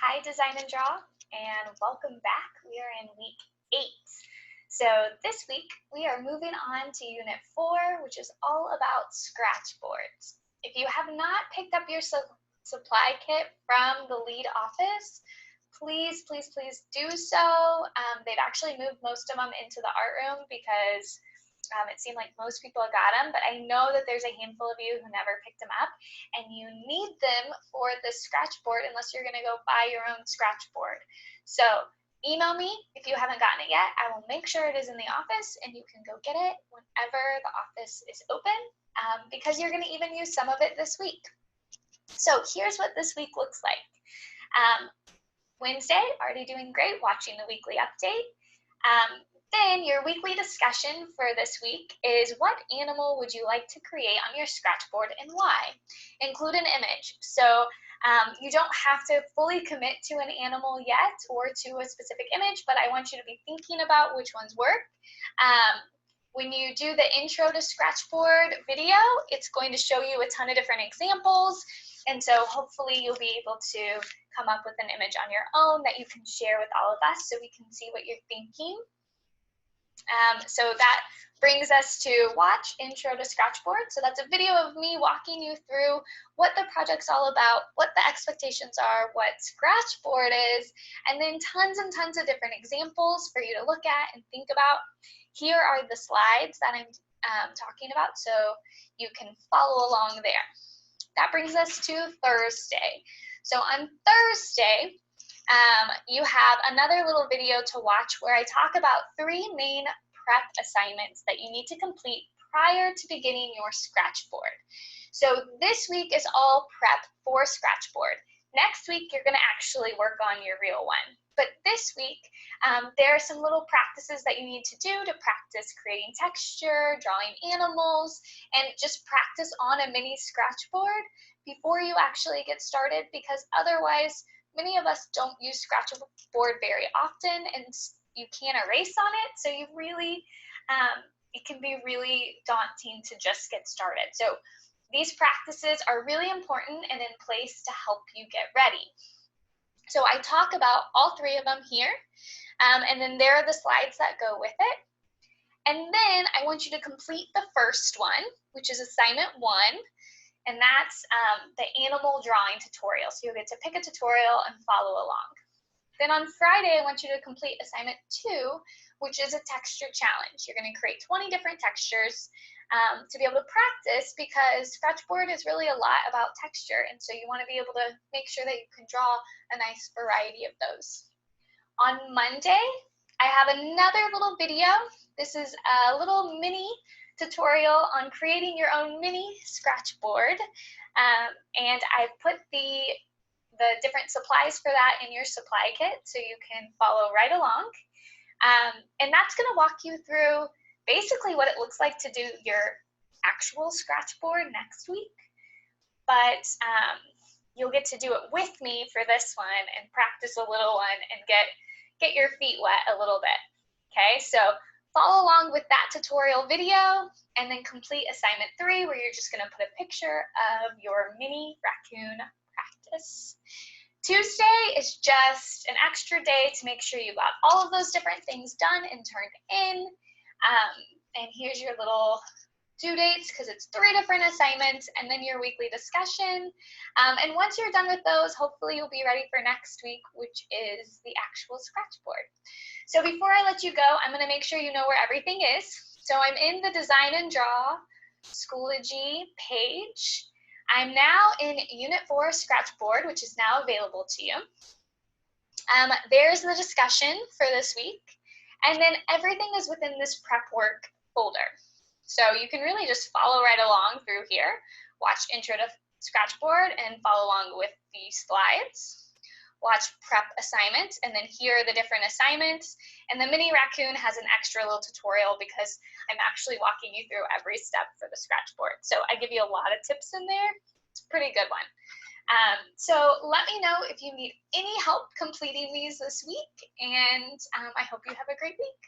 Hi, Design and Draw, and welcome back. We are in week 8. So this week we are moving on to unit 4, which is all about scratch boards. If you have not picked up your supply kit from the lead office, please do so. They've actually moved most of them into the art room because it seemed like most people got them, but I know that there's a handful of you who never picked them up, and you need them for the scratch board unless you're going to go buy your own scratch board. So email me if you haven't gotten it yet. I will make sure it is in the office, and you can go get it whenever the office is open, because you're going to even use some of it this week. So here's what this week looks like. Wednesday, already doing great, watching the weekly update. Then your weekly discussion for this week is, what animal would you like to create on your scratch board and why? Include an image. So you don't have to fully commit to an animal yet or to a specific image, but I want you to be thinking about which ones work. When you do the intro to Scratchboard video, it's going to show you a ton of different examples, and so hopefully you'll be able to come up with an image on your own that you can share with all of us so we can see what you're thinking. So that brings us to watch Intro to Scratchboard. So that's a video of me walking you through what the project's all about, what the expectations are, what Scratchboard is, and then tons and tons of different examples for you to look at and think about. Here are the slides that I'm talking about, so you can follow along there. That brings us to Thursday. So on Thursday, you have another little video to watch where I talk about 3 main prep assignments that you need to complete prior to beginning your Scratchboard. So this week is all prep for Scratchboard. Next week, you're going to actually work on your real one. But this week, there are some little practices that you need to do to practice creating texture, drawing animals, and just practice on a mini Scratchboard before you actually get started, because otherwise, many of us don't use Scratchboard very often, and you can't erase on it, so you really, it can be really daunting to just get started. So these practices are really important and in place to help you get ready. So I talk about all 3 of them here, and then there are the slides that go with it. And then I want you to complete the first one, which is assignment 1. And that's the animal drawing tutorial. So you'll get to pick a tutorial and follow along. Then on Friday, I want you to complete assignment 2, which is a texture challenge. You're going to create 20 different textures to be able to practice, because Scratchboard is really a lot about texture. And so you want to be able to make sure that you can draw a nice variety of those. On Monday, I have another little video. This is a little mini tutorial on creating your own mini Scratchboard, and I've put the different supplies for that in your supply kit so you can follow right along, and that's going to walk you through basically what it looks like to do your actual Scratchboard next week, but you'll get to do it with me for this one and practice a little one and get your feet wet a little bit. Okay, so follow along with that tutorial video, and then complete assignment 3, where you're just going to put a picture of your mini raccoon practice. Tuesday is just an extra day to make sure you got all of those different things done and turned in. And here's your little due dates, because it's 3 different assignments, and then your weekly discussion. And once you're done with those, hopefully you'll be ready for next week, which is the actual Scratchboard. So before I let you go, I'm going to make sure you know where everything is. So I'm in the Design and Draw Schoology page. I'm now in Unit 4 Scratchboard, which is now available to you. There's the discussion for this week, and then everything is within this prep work folder. So you can really just follow right along through here, watch Intro to Scratchboard and follow along with the slides, watch prep assignments, and then here are the different assignments. And the mini raccoon has an extra little tutorial because I'm actually walking you through every step for the Scratchboard. So I give you a lot of tips in there. It's a pretty good one. So let me know if you need any help completing these this week, and I hope you have a great week.